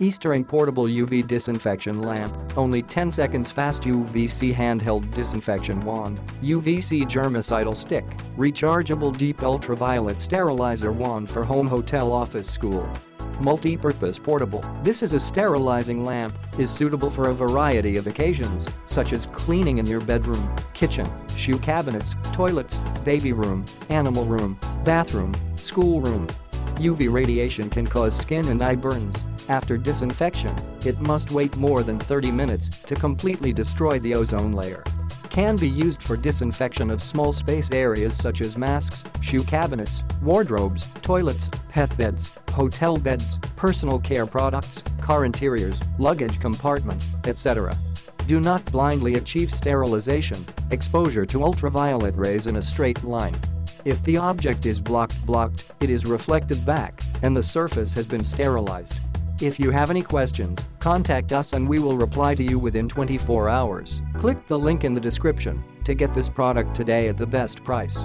IESTARING Portable UV Disinfection Lamp, only 10 seconds fast UVC handheld disinfection wand, UVC germicidal stick, rechargeable deep ultraviolet sterilizer wand for home, hotel, office, school. Multipurpose Portable. This is a sterilizing lamp, is suitable for a variety of occasions, such as cleaning in your bedroom, kitchen, shoe cabinets, toilets, baby room, animal room, bathroom, school room. UV radiation can cause skin and eye burns. After disinfection, it must wait more than 30 minutes to completely destroy the ozone layer. Can be used for disinfection of small space areas such as masks, shoe cabinets, wardrobes, toilets, pet beds, hotel beds, personal care products, car interiors, luggage compartments, etc. Do not blindly achieve sterilization, exposure to ultraviolet rays in a straight line. If the object is blocked, it is reflected back, and the surface has been sterilized. If you have any questions, contact us and we will reply to you within 24 hours. Click the link in the description to get this product today at the best price.